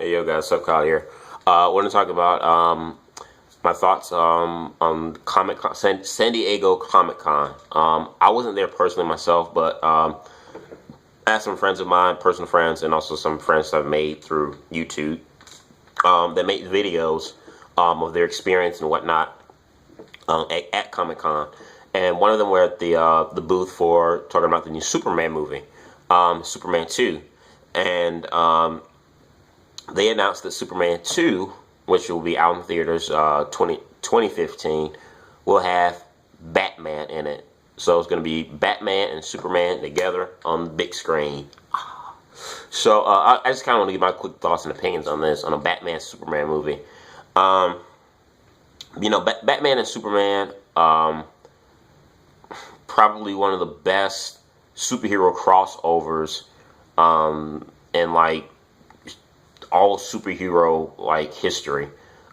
Hey yo guys, what's up, Kyle here. I want to talk about my thoughts on Comic Con, San Diego Comic Con. I wasn't there personally myself, but I have some friends of mine, personal friends, and also some friends that I've made through YouTube that make videos of their experience and whatnot at Comic Con. And one of them were at the booth for talking about the new Superman movie, Superman 2. And they announced that Superman 2, which will be out in theaters 2015, will have Batman in it. So it's going to be Batman and Superman together on the big screen. So I just kind of want to give my quick thoughts and opinions on this, on a Batman Superman movie. Batman and Superman, probably one of the best superhero crossovers in like all superhero like history.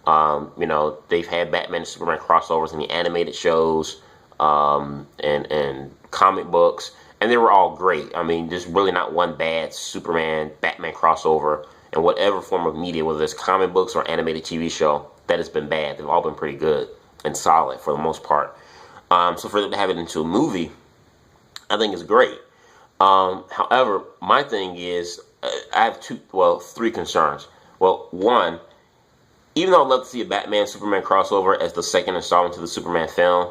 They've had Batman and Superman crossovers in the animated shows and comic books, and they were all great. I mean, there's really not one bad Superman Batman crossover in whatever form of media, whether it's comic books or animated TV show, that has been bad. They've all been pretty good and solid for the most part. So for them to have it into a movie, I think is great. However, my thing is, I have three concerns. Well, one, even though I'd love to see a Batman-Superman crossover as the second installment to the Superman film,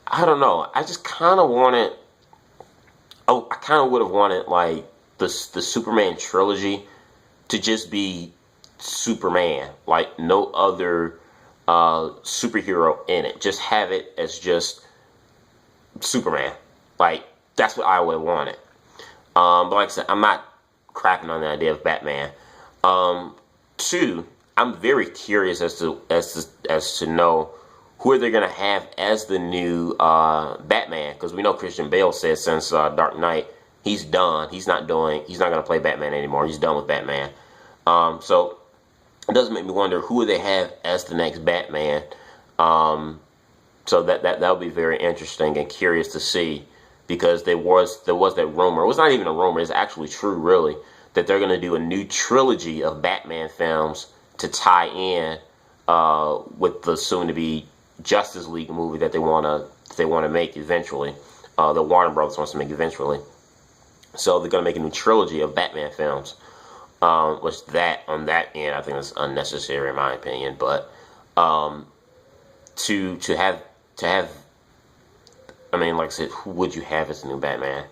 I don't know. I just kind of wanted, I kind of would have wanted like the Superman trilogy to just be Superman, like no other superhero in it. Just have it as just Superman. Like, that's what I would have wanted. But like I said, I'm not crapping on the idea of Batman. Two, I'm very curious as to know who they're gonna have as the new Batman, because we know Christian Bale said since Dark Knight he's done. He's not gonna play Batman anymore. He's done with Batman. So it does make me wonder who they have as the next Batman. So that'll be very interesting and curious to see, because there was that rumor. It was not even a rumor. It's actually true, really, that they're going to do a new trilogy of Batman films to tie in with the soon-to-be Justice League movie that they want to make eventually. The Warner Brothers wants to make eventually. So they're going to make a new trilogy of Batman films. Which on that end, I think is unnecessary in my opinion. But to have, I mean, like I said, who would you have as the new Batman?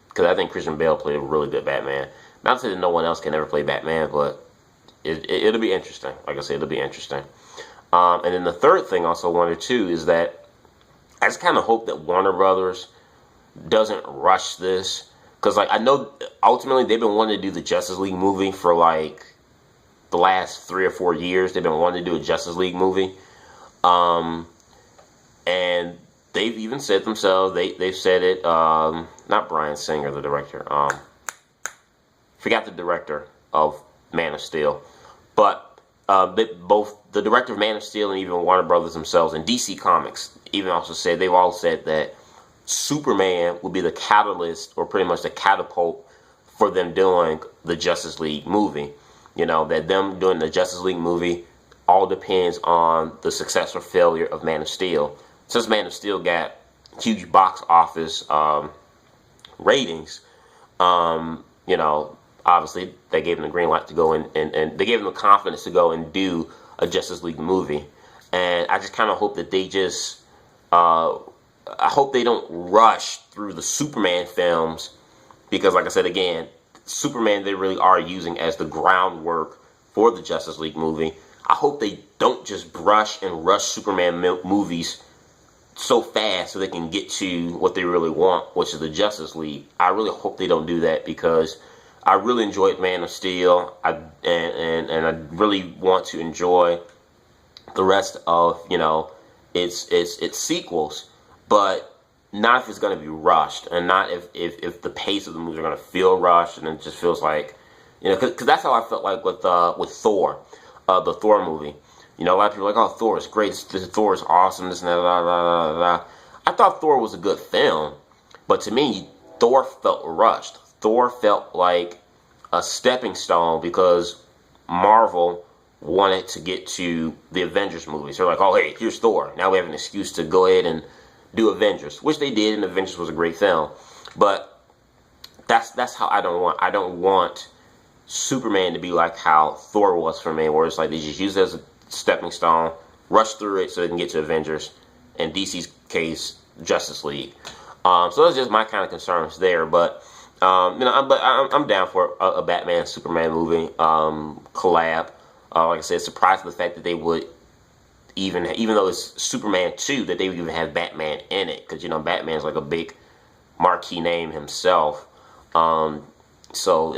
Because I think Christian Bale played a really good Batman. Not to say that no one else can ever play Batman, but it'll be interesting. Like I said, it'll be interesting. And then the third thing I also wanted too is that I just kind of hope that Warner Brothers doesn't rush this. Because like I know ultimately they've been wanting to do the Justice League movie for like the last 3 or 4 years. They've been wanting to do a Justice League movie. And they've even said themselves, they've said it, not Bryan Singer, the director, forgot the director of Man of Steel, but both the director of Man of Steel and even Warner Brothers themselves and DC Comics even also said, they've all said that Superman will be the catalyst, or pretty much the catapult, for them doing the Justice League movie. That them doing the Justice League movie all depends on the success or failure of Man of Steel. Since Man of Steel got huge box office ratings, obviously they gave them the green light to go and they gave them the confidence to go and do a Justice League movie. And I just kind of hope that they just, I hope they don't rush through the Superman films, because like I said again, Superman they really are using as the groundwork for the Justice League movie. I hope they don't just rush Superman movies so fast so they can get to what they really want, which is the Justice League. I really hope they don't do that, because I really enjoyed Man of Steel, and I really want to enjoy the rest of its sequels, but not if it's going to be rushed, and not if the pace of the movies are going to feel rushed, and it just feels like, because that's how I felt like with Thor, the Thor movie. A lot of people are like, oh, Thor is great. Thor is awesome. This and that. Blah, blah, blah, blah. I thought Thor was a good film, but to me, Thor felt rushed. Thor felt like a stepping stone, because Marvel wanted to get to the Avengers movies. They're like, oh, hey, here's Thor. Now we have an excuse to go ahead and do Avengers, which they did, and Avengers was a great film. But that's how I don't want Superman to be like how Thor was for me, where it's like they just use it as a stepping stone, rush through it so they can get to Avengers, and DC's case, Justice League. So that's just my kind of concerns there. But I'm down for a Batman Superman movie collab. Like I said, surprised at the fact that they would even though it's Superman 2, that they would even have Batman in it, because Batman's like a big marquee name himself. So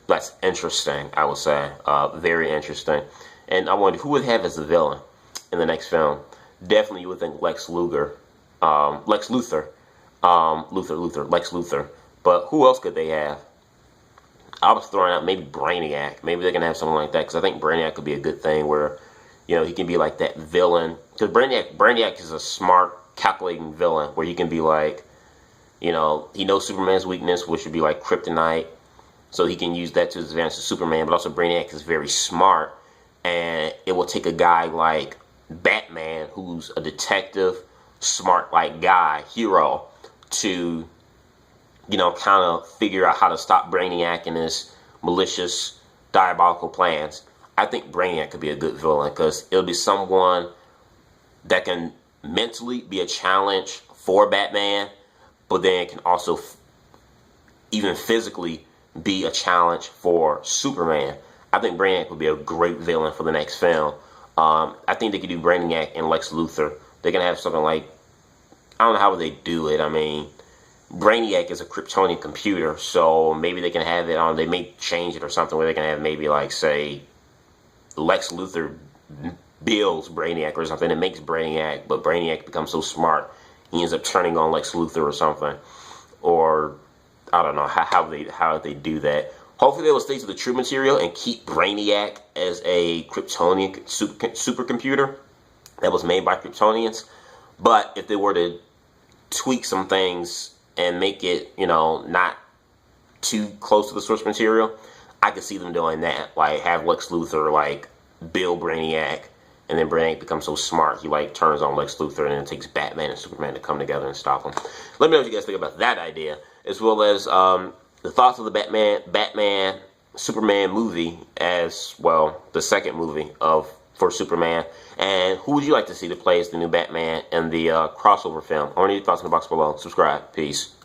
that's interesting, I would say. Very interesting. And I wonder who would have as the villain in the next film. Definitely you would think Lex Luthor. Lex Luthor. But who else could they have? I was throwing out maybe Brainiac. Maybe they can have something like that, because I think Brainiac could be a good thing where, he can be like that villain. Because Brainiac is a smart, calculating villain where he can be like, he knows Superman's weakness, which would be like kryptonite. So he can use that to his advantage to Superman. But also Brainiac is very smart. And it will take a guy like Batman, who's a detective, smart like guy, hero, to kind of figure out how to stop Brainiac and his malicious, diabolical plans. I think Brainiac could be a good villain, because it'll be someone that can mentally be a challenge for Batman, but then it can also even physically be a challenge for Superman. I think Brainiac would be a great villain for the next film. I think they could do Brainiac and Lex Luthor. They can have something like, I don't know how they do it. I mean, Brainiac is a Kryptonian computer, so maybe they can have it on, they may change it or something where they can have maybe like, say, Lex Luthor builds Brainiac or something. It makes Brainiac, but Brainiac becomes so smart, he ends up turning on Lex Luthor or something. Or, I don't know how they do that. Hopefully they will stay to the true material and keep Brainiac as a Kryptonian supercomputer that was made by Kryptonians. But if they were to tweak some things and make it, not too close to the source material, I could see them doing that. Like, have Lex Luthor, like, build Brainiac, and then Brainiac becomes so smart, he, like, turns on Lex Luthor, and then it takes Batman and Superman to come together and stop him. Let me know what you guys think about that idea, as well as the thoughts of the Batman Superman movie, as well, the second movie for Superman. And who would you like to see to play as the new Batman in the crossover film? I want your thoughts in the box below. Subscribe. Peace.